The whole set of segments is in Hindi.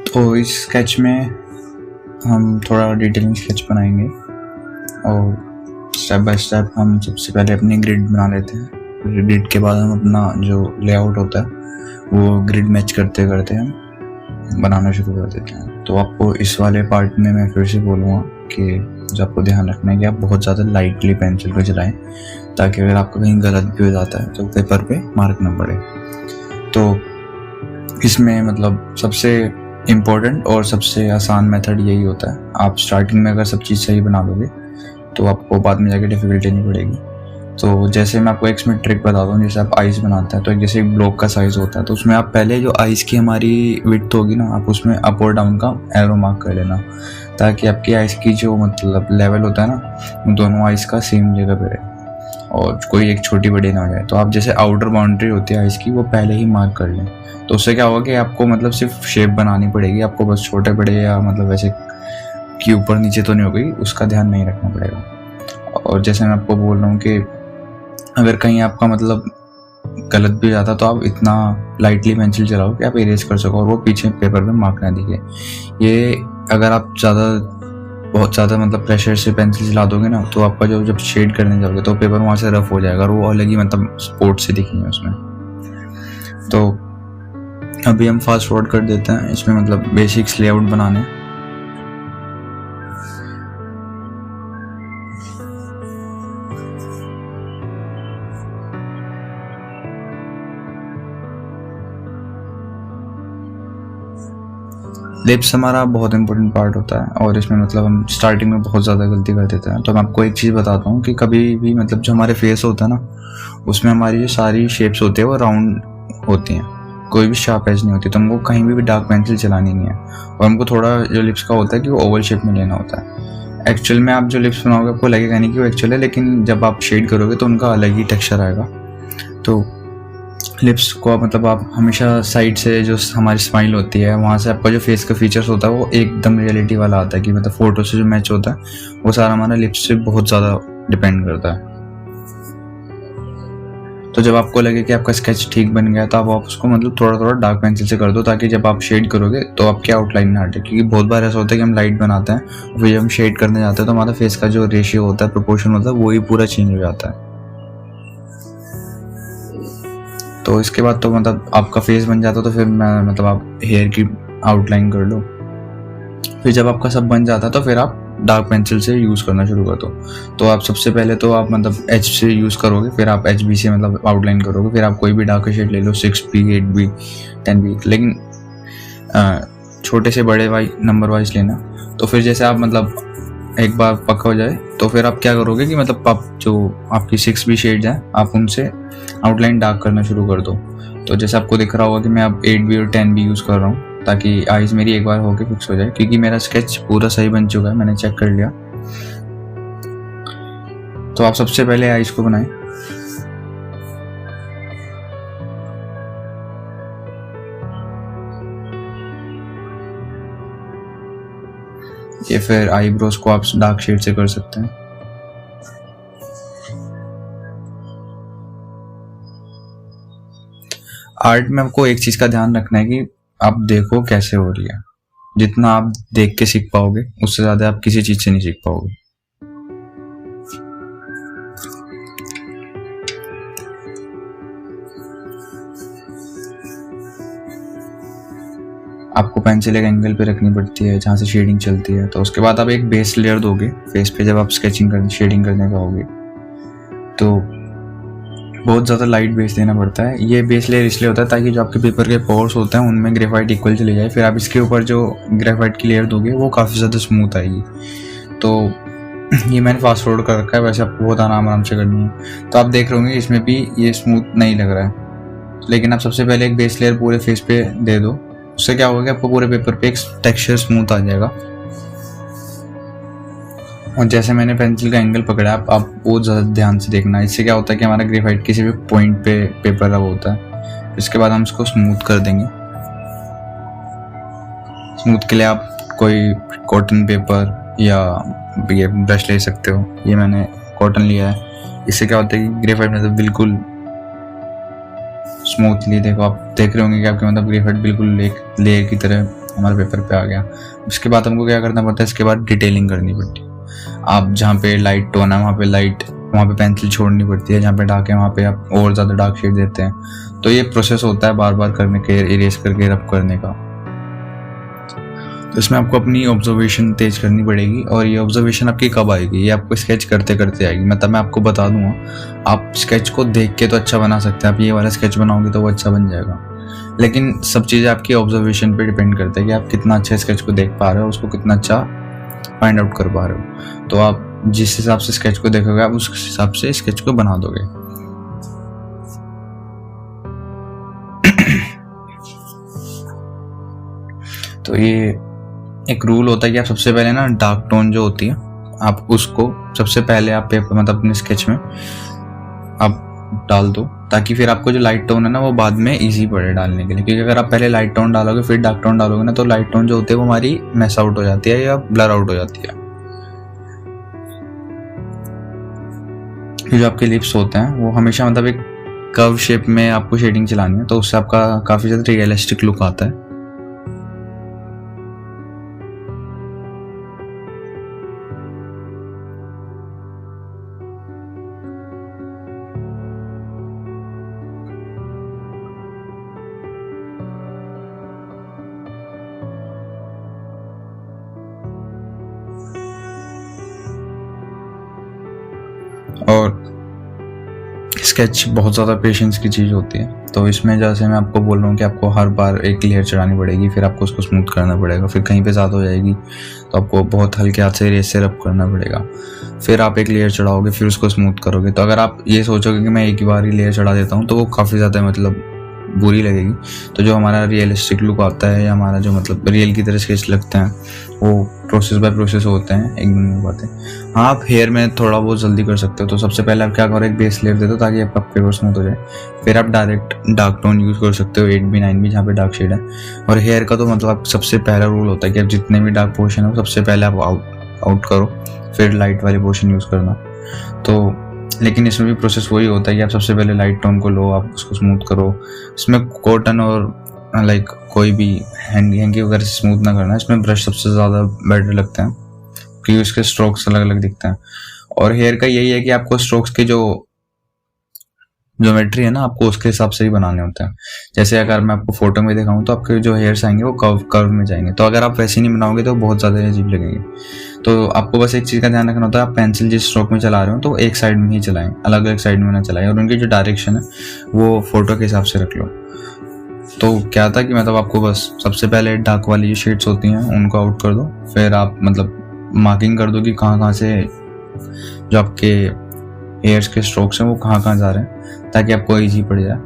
तो इस स्केच में हम थोड़ा डिटेलिंग स्केच बनाएंगे और स्टेप बाय स्टेप हम सबसे पहले अपनी ग्रिड बना लेते हैं। ग्रिड के बाद हम अपना जो लेआउट होता है वो ग्रिड मैच करते करते हम बनाना शुरू कर देते हैं। तो आपको इस वाले पार्ट में मैं फिर से बोलूँगा कि जो आपको ध्यान रखना है कि आप बहुत ज़्यादा लाइटली पेंसिल को चलाएं, ताकि अगर आपका कहीं गलत भी हो जाता है तो पेपर पे मार्क ना पड़े। तो इसमें मतलब सबसे इम्पोर्टेंट और सबसे आसान मेथड यही होता है। आप स्टार्टिंग में अगर सब चीज़ सही बना लोगे तो आपको बाद में जाके डिफ़िकल्टी नहीं पड़ेगी। तो जैसे मैं आपको एक इसमें ट्रिक बताता हूँ, जैसे आप आइस बनाते हैं तो जैसे एक ब्लॉक का साइज़ होता है, तो उसमें आप पहले जो आइस की हमारी विड्थ होगी ना, आप उसमें अप और डाउन का एरो मार्क कर लेना, ताकि आपकी आइस की जो मतलब लेवल होता है ना, दोनों आइस का सेम जगह पे रहे और कोई एक छोटी बड़ी ना हो जाए। तो आप जैसे आउटर बाउंड्री होती है आइस की वो पहले ही मार्क कर लें। तो उससे क्या होगा कि आपको मतलब सिर्फ शेप बनानी पड़ेगी, आपको बस छोटे बड़े या मतलब वैसे कि ऊपर नीचे तो नहीं हो गई उसका ध्यान नहीं रखना पड़ेगा। और जैसे मैं आपको बोल रहा हूँ कि अगर कहीं आपका मतलब गलत भी जाता तो आप इतना लाइटली पेंसिल चलाओ कि आप इरेज कर सको और वो पीछे पेपर पे मार्क ना दिखे। ये अगर आप बहुत ज़्यादा मतलब प्रेशर से पेंसिल चला दोगे ना, तो आपका जब शेड करने जाओगे तो पेपर वहाँ से रफ हो जाएगा और वो अलग ही मतलब स्पॉट से दिखेंगे उसमें। तो अभी हम फास्ट फॉरवर्ड कर देते हैं, इसमें मतलब बेसिक्स लेआउट बनाने। लिप्स हमारा बहुत इंपॉर्टेंट पार्ट होता है और इसमें मतलब हम स्टार्टिंग में बहुत ज़्यादा गलती कर देते हैं। तो मैं आपको एक चीज़ बताता हूँ कि कभी भी मतलब जो हमारे फेस होता है ना, उसमें हमारी जो सारी शेप्स होती है वो राउंड होती हैं, कोई भी शार्प एज नहीं होती। तो हमको कहीं भी डार्क पेंसिल चलानी नहीं है और हमको थोड़ा जो लिप्स का होता है कि वो ओवल शेप में लेना होता है। एक्चुअल में आप जो लिप्स बनाओगे आपको लगेगा नहीं कि वो एक्चुअल है, लेकिन जब आप शेड करोगे तो उनका अलग ही टेक्सचर आएगा। तो लिप्स को मतलब आप हमेशा साइड से जो हमारी स्माइल होती है वहाँ से आपका जो फेस का फीचर्स होता है वो एकदम रियलिटी वाला आता है, कि मतलब फोटो से जो मैच होता है वो सारा हमारा लिप्स से बहुत ज़्यादा डिपेंड करता है। तो जब आपको लगे कि आपका स्केच ठीक बन गया तो आप उसको मतलब थोड़ा थोड़ा डार्क पेंसिल से कर दो, ताकि जब आप शेड करोगे तो आपकी आउटलाइन ना हटे। क्योंकि बहुत बार ऐसा होता है कि हम लाइट बनाते हैं फिर जब हम शेड करने जाते हैं तो हमारा फेस का जो रेशियो होता है, प्रोपोर्शन होता है, वो ही पूरा चेंज हो जाता है। तो इसके बाद तो मतलब आपका फेस बन जाता, तो फिर मैं मतलब आप हेयर की आउटलाइन कर लो। फिर जब आपका सब बन जाता है तो फिर आप डार्क पेंसिल से यूज़ करना शुरू कर दो। तो आप सबसे पहले तो आप मतलब एच से यूज़ करोगे, फिर आप HB से मतलब आउटलाइन करोगे, फिर आप कोई भी डार्क शेड ले लो, 6B, 8B, 10B, लेकिन छोटे से बड़े नंबर वाइज लेना। तो फिर जैसे आप मतलब एक बार पक्का हो जाए तो फिर आप क्या करोगे कि मतलब आप जो आपकी 6B शेड्स हैं आप उनसे आउटलाइन डार्क करना शुरू कर दो। तो जैसे आपको दिख रहा होगा कि मैं अब 8B और 10B यूज़ कर रहा हूँ, ताकि आइज़ मेरी एक बार होके फिक्स हो जाए, क्योंकि मेरा स्केच पूरा सही बन चुका है, मैंने चेक कर लिया। तो आप सबसे पहले आइज़ को बनाएं। ये फिर आईब्रोज को आप डार्क शेड से कर सकते हैं। आर्ट में आपको एक चीज का ध्यान रखना है कि आप देखो कैसे हो रही है। जितना आप देख के सीख पाओगे उससे ज्यादा आप किसी चीज से नहीं सीख पाओगे। आपको पेंसिल एक एंगल पे रखनी पड़ती है जहाँ से शेडिंग चलती है। तो उसके बाद आप एक बेस लेयर दोगे फेस पे, जब आप शेडिंग करने का होगे तो बहुत ज़्यादा लाइट बेस देना पड़ता है। ये बेस लेयर इसलिए होता है ताकि जो आपके पेपर के पोर्स होते हैं उनमें ग्रेफाइट इक्वल चली जाए। फिर आप इसके ऊपर जो ग्रेफाइट की लेयर दोगे वो काफ़ी ज़्यादा स्मूथ आएगी। तो ये मैंने फास्ट फॉरवर्ड कर रखा है, वैसे आपको बहुत आराम से करनी है। तो आप देख रहे होंगे इसमें भी ये स्मूथ नहीं लग रहा है, लेकिन आप सबसे पहले एक बेस लेयर पूरे फेस पे दे दो। उससे क्या होगा कि आपको पूरे पेपर पे एक टेक्सचर स्मूथ आ जाएगा। और जैसे मैंने पेंसिल का एंगल पकड़ा आप बहुत ज़्यादा ध्यान से देखना। इससे क्या होता है कि हमारा ग्रेफाइट किसी भी पॉइंट पे पेपर रब होता है। इसके बाद हम इसको स्मूथ कर देंगे। स्मूथ के लिए आप कोई कॉटन पेपर या ये ब्रश ले सकते हो। ये मैंने कॉटन लिया है। इससे क्या होता है कि ग्रेफाइट मतलब बिल्कुल स्मूथली, देखो आप देख रहे होंगे कि आपके मतलब ग्रेफाइट बिल्कुल एक लेयर की तरह हमारे पेपर पे आ गया। उसके बाद हमको क्या करना पड़ता है, इसके बाद डिटेलिंग करनी पड़ती है। आप जहाँ पे लाइट टोन है वहाँ पे लाइट, वहाँ पे पेंसिल छोड़नी पड़ती है, जहाँ पे डार्क है वहाँ पे आप और ज़्यादा डार्क शेड देते हैं। तो ये प्रोसेस होता है बार बार करने के, इरेज करके रब करने का। तो इसमें आपको अपनी ऑब्जर्वेशन तेज करनी पड़ेगी, और ये ऑब्जर्वेशन आपकी कब आएगी, ये आपको स्केच करते करते आएगी। मतलब मैं आपको बता दूंगा, आप स्केच को देख के तो अच्छा बना सकते हैं, आप ये वाला स्केच बनाओगे तो वो अच्छा बन जाएगा, लेकिन सब चीज़ें आपकी ऑब्जर्वेशन पे डिपेंड करता है कि आप कितना अच्छा स्केच को देख पा रहे हो, उसको कितना अच्छा फाइंड आउट कर पा रहे हो। तो आप जिस हिसाब से स्केच को देखोगे आप उस हिसाब से स्केच को बना दोगे। तो ये एक रूल होता है कि आप सबसे पहले ना डार्क टोन जो होती है आप उसको सबसे पहले आप पेपर मतलब अपने स्केच में आप डाल दो, ताकि फिर आपको जो लाइट टोन है ना वो बाद में इजी पड़े डालने के लिए। क्योंकि अगर आप पहले लाइट टोन डालोगे फिर डार्क टोन डालोगे ना, तो लाइट टोन जो होती है वो हमारी मैस आउट हो जाती है या ब्लर आउट हो जाती है। जो आपके लिप्स होते हैं वो हमेशा मतलब एक कर्व शेप में आपको शेडिंग चलानी है, तो उससे आपका काफ़ी ज़्यादा रियलिस्टिक लुक आता है। और स्केच बहुत ज़्यादा पेशेंस की चीज़ होती है, तो इसमें जैसे मैं आपको बोल रहा हूँ कि आपको हर बार एक लेयर चढ़ानी पड़ेगी, फिर आपको उसको स्मूथ करना पड़ेगा, फिर कहीं पे ज़्यादा हो जाएगी तो आपको बहुत हल्के हाथ से रेस से रब करना पड़ेगा, फिर आप एक लेयर चढ़ाओगे फिर उसको स्मूथ करोगे। तो अगर आप ये सोचोगे कि मैं एक ही बार ही लेयर चढ़ा देता हूँ तो वो काफ़ी ज़्यादा मतलब बुरी लगेगी। तो जो हमारा रियलिस्टिक लुक आता है या हमारा जो मतलब रियल की तरह स्केच लगते हैं वो प्रोसेस बाय प्रोसेस होते हैं, एक दिन में बातें। हाँ, आप हेयर में थोड़ा बहुत जल्दी कर सकते हो। तो सबसे पहले आप क्या करो, एक बेस लेयर दे दो ताकि आपका पेपर स्मूथ हो जाए। फिर आप डायरेक्ट डार्क टोन यूज़ कर सकते हो 8B 9B जहाँ पे डार्क शेड है। और हेयर का तो मतलब आप सबसे पहला रूल होता है कि आप जितने भी डार्क पोर्शन है सबसे पहले आप आउट करो, फिर लाइट वाले पोर्शन यूज़ करना। तो लेकिन इसमें भी प्रोसेस वही होता है कि आप सबसे पहले लाइट टोन को लो, आप उसको स्मूथ करो। इसमें कॉटन और लाइक कोई भी हैंगी वगैरह स्मूथ ना करना, इसमें ब्रश सबसे ज़्यादा बेटर लगता है क्योंकि उसके स्ट्रोक्स अलग अलग दिखते हैं। और हेयर का यही है कि आपको स्ट्रोक्स की जो ज्योमेट्री है ना आपको उसके हिसाब से ही बनाने होते हैं। जैसे अगर मैं आपको फोटो में दिखाऊं तो आपके जो हेयर्स आएंगे वो कर्व में जाएंगे, तो अगर आप वैसे नहीं बनाओगे तो बहुत ज़्यादा अजीब लगेंगे। तो आपको बस एक चीज़ का ध्यान रखना होता है, आप पेंसिल जिस स्ट्रोक में चला रहे हो तो एक साइड में ही चलाएं, अलग अलग साइड में ना चलाएं, और उनकी जो डायरेक्शन है वो फोटो के हिसाब से रख लो। तो क्या था कि मतलब आपको बस सबसे पहले डार्क वाली जो शेड्स होती हैं उनको आउट कर दो, फिर आप मतलब मार्किंग कर दो कि कहाँ कहाँ से जो आपके हेयर्स के स्ट्रोक्स हैं वो कहाँ कहाँ जा रहे हैं, ताकि आपको इजी पड़ जाए।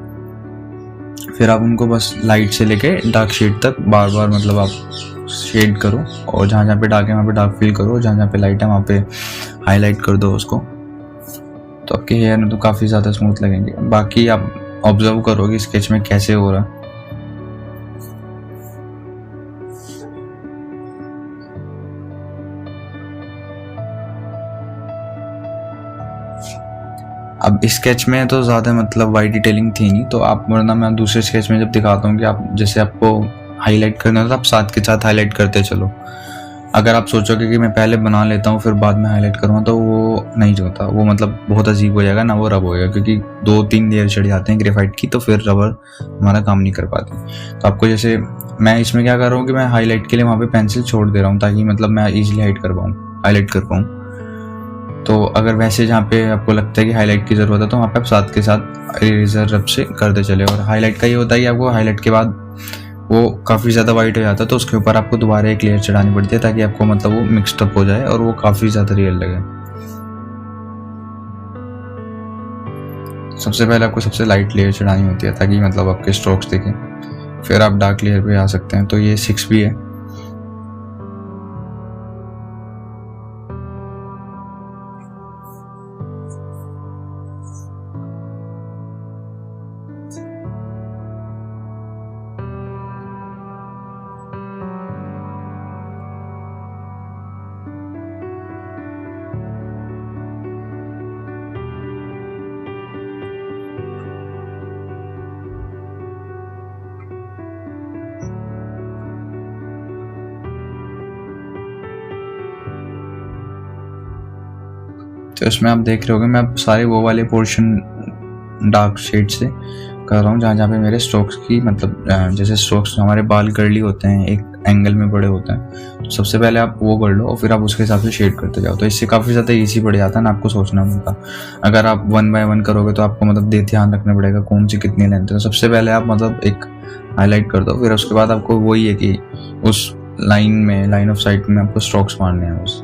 फिर आप उनको बस लाइट से लेके डार्क शेड तक बार बार मतलब आप शेड करो, और जहाँ जहाँ पे डार्क है वहाँ पे डार्क फील करो, जहाँ जहाँ पे लाइट है वहाँ पे हाईलाइट कर दो उसको। तो आपके हेयर में तो काफ़ी ज़्यादा स्मूथ लगेंगे। बाकी आप ऑब्जर्व करोगे स्केच में कैसे हो रहा है। अब स्केच में तो ज़्यादा मतलब वाइड डिटेलिंग थी नहीं, तो आप वरना मैं दूसरे स्केच में जब दिखाता हूँ कि आप जैसे आपको हाईलाइट करना है तो आप साथ के साथ हाईलाइट करते चलो। अगर आप सोचोगे कि मैं पहले बना लेता हूँ फिर बाद में हाईलाइट करूँगा तो वो नहीं होता, वो मतलब बहुत अजीब हो जाएगा ना, वो रब होएगा, क्योंकि 2-3 लेयर चढ़ जाते हैं ग्रेफाइट की, तो फिर रबर हमारा काम नहीं कर पाती। तो आपको जैसे मैं इसमें क्या कर रहा हूँ कि मैं हाईलाइट के लिए वहाँ पे पेंसिल छोड़ दे रहा हूँ ताकि मतलब मैं ईजिली हाईलाइट कर पाऊँ। तो अगर वैसे जहाँ पे आपको लगता है कि हाईलाइट की ज़रूरत है तो वहाँ पे आप साथ के साथ इरेजर रब से करते चले। और हाईलाइट का ये होता है कि आपको हाईलाइट के बाद वो काफ़ी ज़्यादा वाइट हो जाता है तो उसके ऊपर आपको दोबारा एक लेयर चढ़ानी पड़ती है ताकि आपको मतलब वो मिक्सड अप हो जाए और वो काफ़ी ज़्यादा रियल लगे। सबसे पहले आपको सबसे लाइट लेयर चढ़ानी होती है ताकि मतलब आपके स्ट्रोक्स दिखें, फिर आप डार्क लेयर पे आ सकते हैं। तो ये 6B है। तो इसमें आप देख रहे होगे मैं अब सारे वो वाले पोर्शन डार्क शेड से कर रहा हूँ जहाँ जहाँ पे मेरे स्ट्रोक्स की मतलब जैसे स्ट्रोक्स हमारे बाल कर्ली होते हैं, एक एंगल में बड़े होते हैं, तो सबसे पहले आप वो कर लो और फिर आप उसके हिसाब से शेड करते जाओ। तो इससे काफ़ी ज़्यादा ईजी पड़ जाता है ना आपको सोचना पड़ता। अगर आप 1 बाय 1 करोगे तो आपको मतलब ध्यान रखना पड़ेगा कौन सी कितनी लेंथ है। तो सबसे पहले आप मतलब एक हाईलाइट कर दो, फिर उसके बाद आपको वही है कि उस लाइन ऑफ साइट में आपको स्ट्रोक्स मारने हैं बस।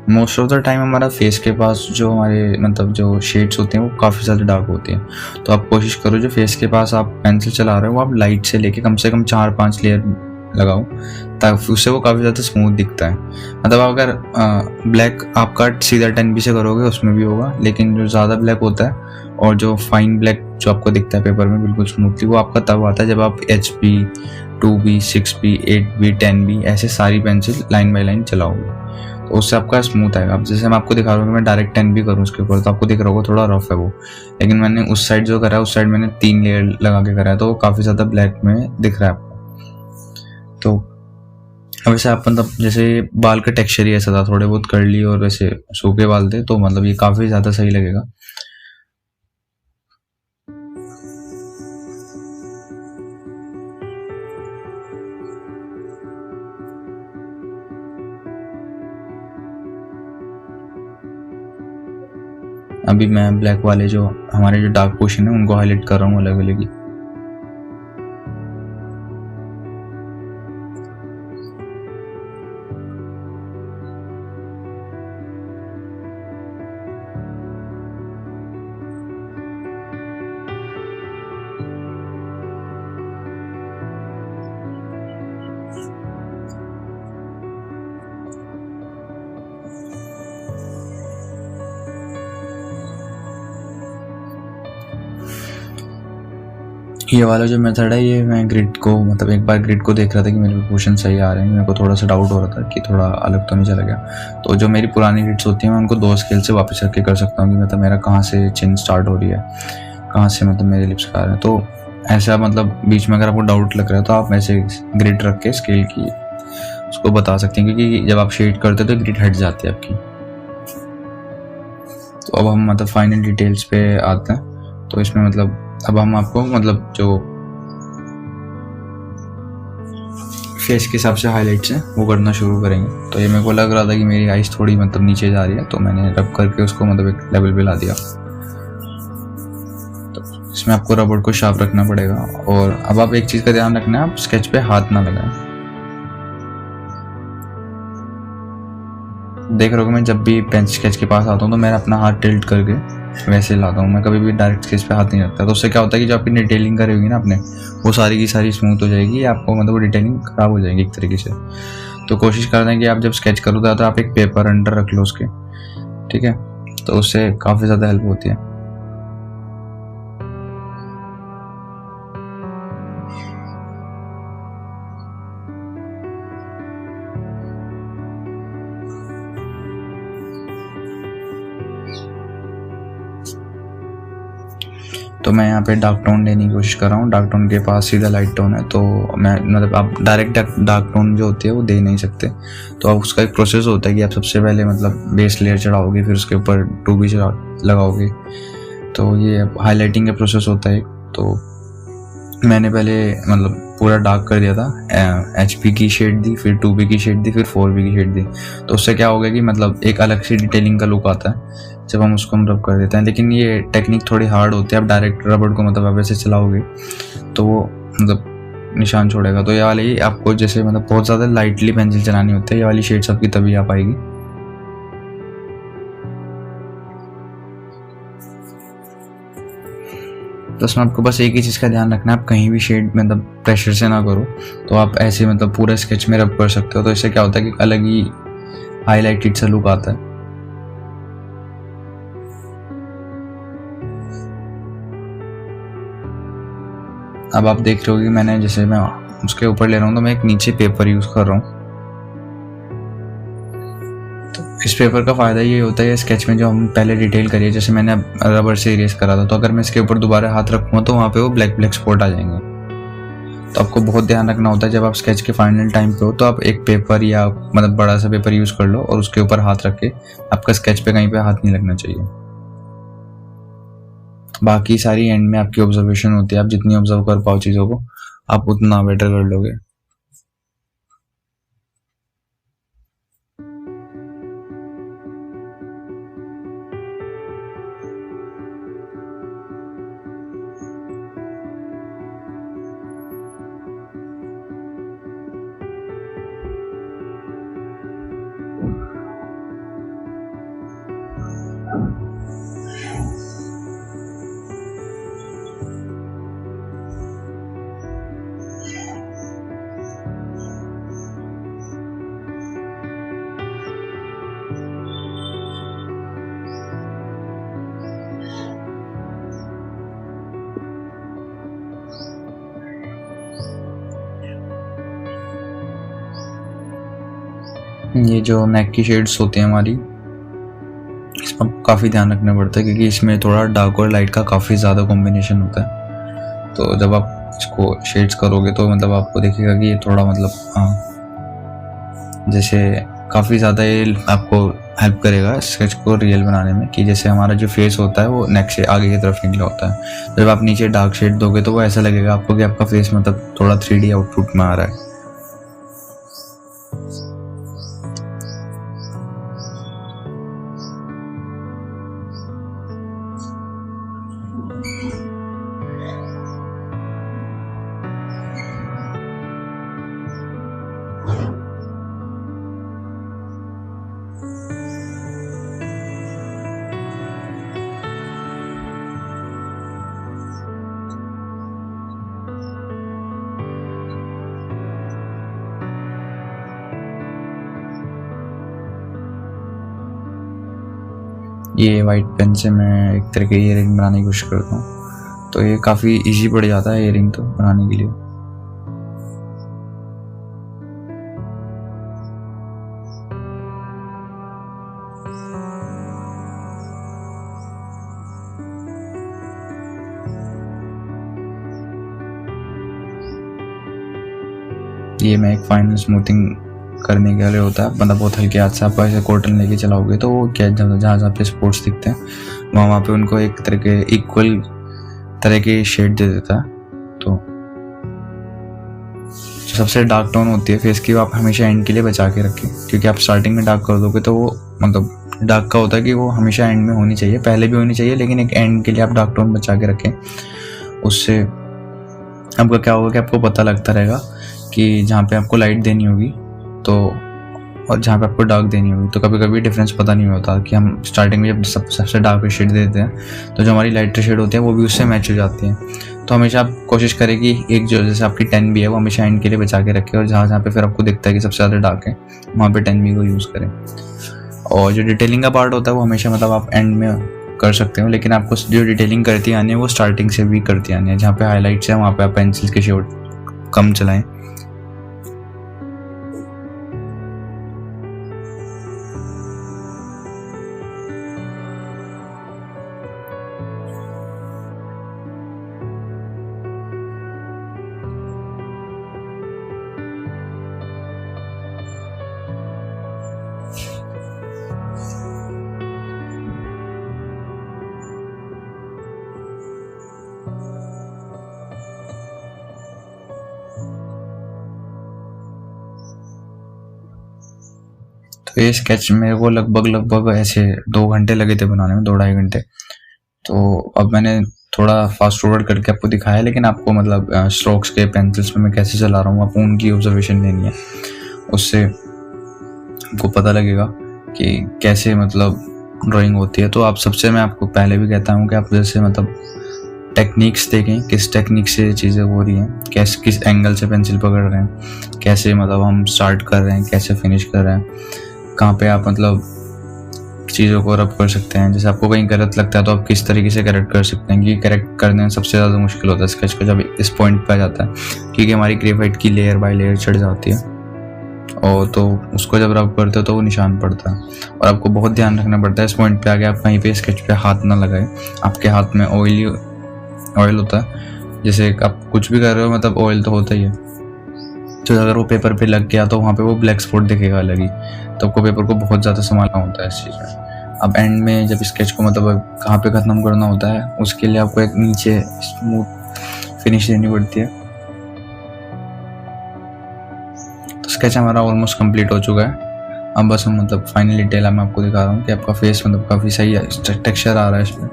मोस्ट ऑफ द टाइम हमारा फेस के पास जो हमारे मतलब जो शेड्स होते हैं वो काफ़ी ज़्यादा डार्क होते हैं। तो आप कोशिश करो जो फेस के पास आप पेंसिल चला रहे हो वो आप लाइट से लेके कम से कम 4-5 लेयर लगाओ, ताकि उससे वो काफ़ी ज़्यादा स्मूथ दिखता है। मतलब अगर ब्लैक आप कट सीधा 10B से करोगे उसमें भी होगा, लेकिन जो ज़्यादा ब्लैक होता है और जो फाइन ब्लैक जो आपको दिखता है पेपर में बिल्कुल स्मूथली, वो आपका तब आता है जब आप HB, 2B, 6B, 8B, 10B ऐसे सारी पेंसिल लाइन बाई लाइन चलाओगे, तो उससे आपका स्मूथ आएगा। अब जैसे मैं आपको दिखा रहा हूँ, मैं डायरेक्ट 10B करूँ उसके ऊपर तो आपको दिख रहा होगा थोड़ा रफ है वो, लेकिन मैंने उस साइड जो करा है उस साइड मैंने 3 लेयर लगा के करा है, तो वो काफ़ी ज़्यादा ब्लैक में दिख रहा है आपको। तो वैसे आप मतलब जैसे बाल का टेक्सचर ही ऐसा था, थोड़े बहुत कर्ली और वैसे सूखे बाल थे, तो मतलब ये काफ़ी ज़्यादा सही लगेगा। अभी मैं ब्लैक वाले जो हमारे जो डार्क पोर्शन है उनको हाईलाइट कर रहा हूँ अलग अलग ही। ये वाला जो मेथड है ये मैं ग्रिड को मतलब एक बार ग्रिड को देख रहा था कि मेरे प्रोपोर्शन सही आ रहे हैं, मेरे को थोड़ा सा डाउट हो रहा था कि थोड़ा अलग तो नहीं चला गया। तो जो मेरी पुरानी ग्रिड्स होती हैं मैं उनको 2 स्केल से वापस रख के कर सकता हूँ कि मतलब मेरा कहाँ से चिन स्टार्ट हो रही है, कहाँ से मतलब मेरे लिप्स का आ रहे हैं। तो ऐसा मतलब बीच में अगर आपको डाउट लग रहा है तो आप ऐसे ग्रिड रख के स्केल की उसको बता सकते हैं, क्योंकि जब आप शेड करते हो तो ग्रिड हट जाती है आपकी। तो अब हम मतलब फाइनल डिटेल्स पे आते हैं। तो इसमें मतलब अब हम आपको मतलब जो फेस के हिसाब से हाईलाइट्स हैं वो करना शुरू करेंगे। तो ये मेरे को लग रहा था कि मेरी आइज़ थोड़ी मतलब नीचे जा रही है, तो मैंने रब करके उसको मतलब एक लेवल पे ला दिया। तो इसमें आपको रबड़ को शार्प रखना पड़ेगा। और अब आप एक चीज़ का ध्यान रखना है, आप स्केच पे हाथ ना लगाएं। देख रहे हो मैं जब भी पेन स्केच के पास आता हूँ तो मैं अपना हाथ टिल्ट करके वैसे लाता हूँ, मैं कभी भी डायरेक्ट स्केच पे हाथ नहीं रखता। तो उससे क्या होता है कि जो आपकी डिटेलिंग करी होगी ना आपने, वो सारी की सारी स्मूथ हो जाएगी, आपको मतलब वो डिटेलिंग खराब हो जाएगी एक तरीके से। तो कोशिश करते हैं कि आप जब स्केच करो तो आप एक पेपर अंडर रख लो उसके, ठीक है, तो उससे काफ़ी ज़्यादा हेल्प होती है। तो मैं यहाँ पे डार्क टोन लेने की कोशिश कर रहा हूँ। डार्क टोन के पास सीधा लाइट टोन है, तो मैं मतलब आप डायरेक्ट डार्क टोन जो होती है वो दे नहीं सकते। तो अब उसका एक प्रोसेस होता है कि आप सबसे पहले मतलब बेस लेयर चढ़ाओगे, फिर उसके ऊपर 2B लगाओगे। तो ये हाईलाइटिंग का प्रोसेस होता है। तो मैंने पहले मतलब पूरा डार्क कर दिया था, HP की शेड दी, फिर 2B की शेड दी, फिर 4B की शेड दी। तो उससे क्या होगा कि मतलब एक अलग सी डिटेलिंग का लुक आता है जब हम उसको रब कर देते हैं। लेकिन ये टेक्निक थोड़ी हार्ड होती है, आप डायरेक्ट रबड़ को मतलब आप ऐसे चलाओगे तो वो मतलब निशान छोड़ेगा। तो ये वाली आपको जैसे मतलब बहुत ज़्यादा लाइटली पेंसिल चलानी होती है, ये वाली शेड्स आपकी तभी आ पाएगी। तो उसमें आपको बस एक ही चीज़ का ध्यान रखना है, आप कहीं भी शेड मतलब प्रेशर से ना करो। तो आप ऐसे मतलब पूरे स्केच में रब कर सकते हो। तो इससे क्या होता है कि अलग ही हाईलाइटेड सा लुक आता है। अब आप देख रहे हो कि मैंने जैसे मैं उसके ऊपर ले रहा हूँ तो मैं एक नीचे पेपर यूज़ कर रहा हूँ। तो इस पेपर का फ़ायदा ये होता है स्केच में जो हम पहले डिटेल करिए, जैसे मैंने अब रबर से इरेज करा था, तो अगर मैं इसके ऊपर दोबारा हाथ रखूँगा तो वहाँ पे वो ब्लैक ब्लैक स्पॉट आ जाएंगे। तो आपको बहुत ध्यान रखना होता है जब आप स्केच के फाइनल टाइम पे हो, तो आप एक पेपर या मतलब बड़ा सा पेपर यूज़ कर लो और उसके ऊपर हाथ रख के आपका स्केच पे कहीं पे हाथ नहीं लगना चाहिए। बाकी सारी एंड में आपकी ऑब्जर्वेशन होती है, आप जितनी ऑब्जर्व कर पाओ चीज़ों को आप उतना बेटर कर लोगे। ये जो नेक की शेड्स होती हैं हमारी, इसमें काफ़ी ध्यान रखना पड़ता है क्योंकि इसमें थोड़ा डार्क और लाइट का काफ़ी ज़्यादा कॉम्बिनेशन होता है। तो जब आप इसको शेड्स करोगे तो मतलब आपको देखिएगा कि ये थोड़ा मतलब जैसे काफ़ी ज़्यादा ये आपको हेल्प करेगा स्केच को रियल बनाने में, कि जैसे हमारा जो फेस होता है वो नेक से आगे की तरफ निकला होता है। जब आप नीचे डार्क शेड दोगे तो वो ऐसा लगेगा आपको कि आपका फेस मतलब थोड़ा 3D आउटपुट में आ रहा है। ये वाइट पेन से मैं एक तरह के ईयरिंग बनाने की कोशिश करता हूँ, तो ये काफ़ी इजी पड़ जाता है ईयरिंग तो बनाने के लिए। ये मैं एक फाइनल स्मूथिंग करने के लिए होता है, मतलब बहुत हल्के हाथ से आप ऐसे कॉटन लेके चलाओगे तो वो क्या जहाँ जहाँ पे स्पॉट्स दिखते हैं वहाँ पे उनको एक तरह के इक्वल तरह की शेड दे देता है। तो जो सबसे डार्क टोन होती है फेस की वो आप हमेशा एंड के लिए बचा के रखें, क्योंकि आप स्टार्टिंग में डार्क कर दोगे तो वो मतलब डार्क का होता है कि वो हमेशा एंड में होनी चाहिए, पहले भी होनी चाहिए, लेकिन एक एंड के लिए आप डार्क टोन बचा के रखें। उससे आपका क्या होगा कि आपको पता लगता रहेगा कि जहाँ पे आपको लाइट देनी होगी तो और जहाँ पे आपको डार्क देनी होगी, तो कभी कभी डिफरेंस पता नहीं होता कि हम स्टार्टिंग में जब सबसे डार्क शेड देते हैं तो जो हमारी लाइटर शेड होती है वो भी उससे मैच हो जाती है। तो हमेशा आप कोशिश करें कि एक जो जैसे आपकी 10B है वो हमेशा एंड के लिए बचा के रखें, और जहाँ जहाँ पे फिर आपको दिखता है कि सबसे ज़्यादा डार्क है वहाँ पे 10B को यूज़ करें। और जो डिटेलिंग का पार्ट होता है वो हमेशा मतलब आप एंड में कर सकते हो, लेकिन आपको जो डिटेलिंग करती आनी है वो स्टार्टिंग से भी करती आनी है। जहाँ पे हाईलाइट्स है वहाँ पे आप पेंसिल के शेड कम चलाएं। तो ये स्केच मेरे को लगभग ऐसे 2 घंटे लगे थे बनाने में, 2-2.5 घंटे। तो अब मैंने थोड़ा फास्ट फॉरवर्ड करके आपको दिखाया, लेकिन आपको मतलब स्ट्रोक्स के पेंसिल्स में मैं कैसे चला रहा हूँ आपको उनकी ऑब्जर्वेशन लेनी है, उससे आपको पता लगेगा कि कैसे मतलब ड्राइंग होती है। तो आप सबसे मैं आपको पहले भी कहता हूँ कि आप जैसे मतलब टेक्निक्स देखें, किस टेक्निक से चीज़ें हो रही हैं, कैसे किस एंगल से पेंसिल पकड़ रहे हैं, कैसे मतलब हम स्टार्ट कर रहे हैं, कैसे फिनिश कर रहे हैं, कहाँ पे आप मतलब चीज़ों को रब कर सकते हैं। जैसे आपको कहीं गलत लगता है तो आप किस तरीके से करेक्ट कर सकते हैं, कि करेक्ट करने में सबसे ज़्यादा मुश्किल होता है स्केच को जब इस पॉइंट पे आ जाता है, क्योंकि हमारी ग्रेफाइट की लेयर बाय लेयर चढ़ जाती है। और तो उसको जब रब करते हो तो वो निशान पड़ता है। और आपको बहुत ध्यान रखना पड़ता है इस पॉइंट पे आगे आप कहीं पे स्केच पे हाथ ना लगाए। आपके हाथ में ऑयल होता है, जैसे आप कुछ भी कर रहे हो मतलब ऑयल तो होता ही है, तो अगर वो पेपर पे लग गया तो वहाँ पे वो ब्लैक स्पॉट दिखेगा अलग ही। तो आपको पेपर को बहुत ज़्यादा संभालना होता है इस चीज़ में। अब एंड में जब स्केच को मतलब कहाँ पे ख़त्म करना होता है उसके लिए आपको एक नीचे स्मूथ फिनिश देनी पड़ती है। तो स्केच हमारा ऑलमोस्ट कंप्लीट हो चुका है। अब बस हम मतलब फाइनल डिटेल मैं आपको दिखा रहा हूँ कि आपका फेस मतलब काफ़ी सही है, टेक्सचर आ रहा है इसमें।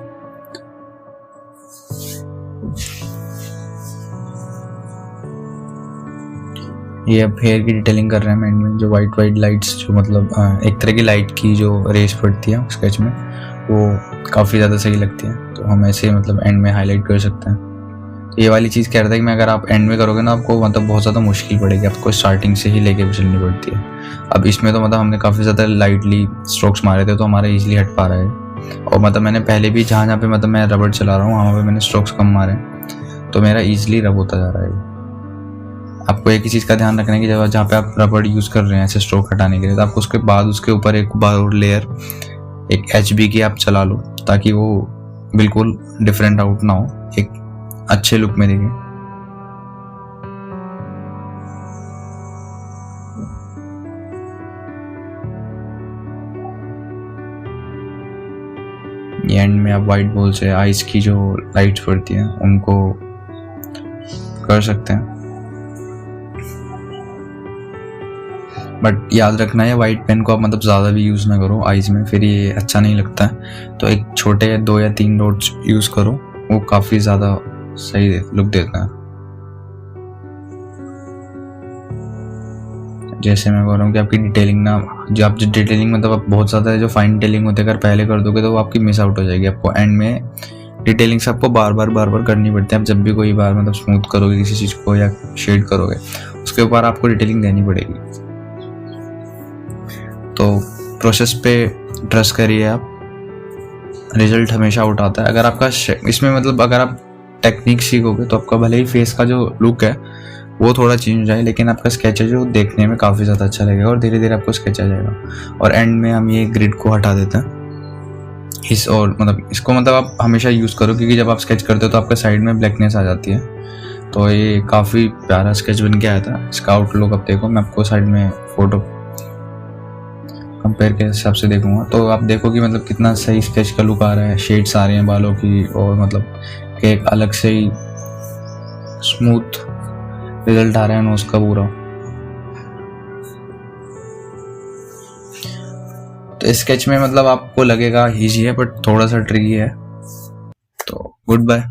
ये अब हेयर की डिटेलिंग कर रहे हैं एंड में, जो वाइट लाइट्स जो मतलब एक तरह की लाइट की जो रेस पड़ती है स्केच में वो काफ़ी ज़्यादा सही लगती है, तो हम ऐसे मतलब एंड में हाईलाइट कर सकते हैं। तो ये वाली चीज़ कह रहा था कि मैं अगर आप एंड में करोगे ना आपको मतलब बहुत ज़्यादा मुश्किल पड़ेगी, आपको स्टार्टिंग से ही लेके भी चलनी पड़ती है। अब इसमें तो मतलब हमने काफ़ी ज़्यादा लाइटली स्ट्रोक्स मारे थे तो हमारा ईजिली हट पा रहा है। और मतलब मैंने पहले भी जहाँ पे मतलब मैं रबड़ चला रहा हूँ वहाँ पे मैंने स्ट्रोक्स कम मारे तो मेरा ईजिली रब होता जा रहा है। आपको एक ही चीज़ का ध्यान रखना है कि जहाँ पे आप रबड़ यूज़ कर रहे हैं ऐसे स्ट्रोक हटाने के लिए, तो आपको उसके बाद उसके ऊपर एक बार और लेयर एक HB की आप चला लो ताकि वो बिल्कुल डिफरेंट आउट ना हो, एक अच्छे लुक में दिखे। एंड में आप वाइट बॉल से आइस की जो लाइट्स पड़ती हैं उनको कर सकते हैं, बट याद रखना है वाइट पेन को आप मतलब ज़्यादा भी यूज़ ना करो आइज में, फिर ये अच्छा नहीं लगता है। तो एक छोटे 2 या 3 डॉट्स यूज़ करो, वो काफ़ी ज़्यादा सही लुक देता है। जैसे मैं बोल रहा हूँ कि आपकी डिटेलिंग ना जो आप डिटेलिंग मतलब आप बहुत ज़्यादा जो फाइन डिटेलिंग होती है अगर पहले कर दोगे तो वो आपकी मिस आउट हो जाएगी। आपको एंड में डिटेलिंग से आपको बार बार करनी पड़ती है। आप जब भी कोई बार मतलब स्मूथ करोगे किसी चीज़ को या शेड करोगे उसके ऊपर आपको डिटेलिंग देनी पड़ेगी। तो प्रोसेस पे ट्रस्ट करिए आप, रिजल्ट हमेशा आउट आता है। अगर आपका इसमें मतलब अगर आप टेक्निक सीखोगे तो आपका भले ही फेस का जो लुक है वो थोड़ा चेंज हो जाए लेकिन आपका स्केच है जो देखने में काफ़ी ज़्यादा अच्छा लगेगा और धीरे धीरे आपको स्केच आ जाएगा। और एंड में हम ये ग्रिड को हटा देते हैं इस, और मतलब इसको मतलब आप हमेशा यूज़ करो क्योंकि जब आप स्केच करते हो तो आपके साइड में ब्लैकनेस आ जाती है। तो ये काफ़ी प्यारा स्केच बन के आया था। इसका आउटलुक अब देखो, मैं आपको साइड में फ़ोटो कंपेयर के हिसाब से देखूंगा तो आप देखो कि मतलब कितना सही स्केच का लुक आ रहा है, शेड्स आ रहे हैं बालों की और मतलब कि एक अलग से ही स्मूथ रिजल्ट आ रहा है नोज का पूरा। तो स्केच में मतलब आपको लगेगा इजी है बट थोड़ा सा ट्रिकी है। तो गुड बाय।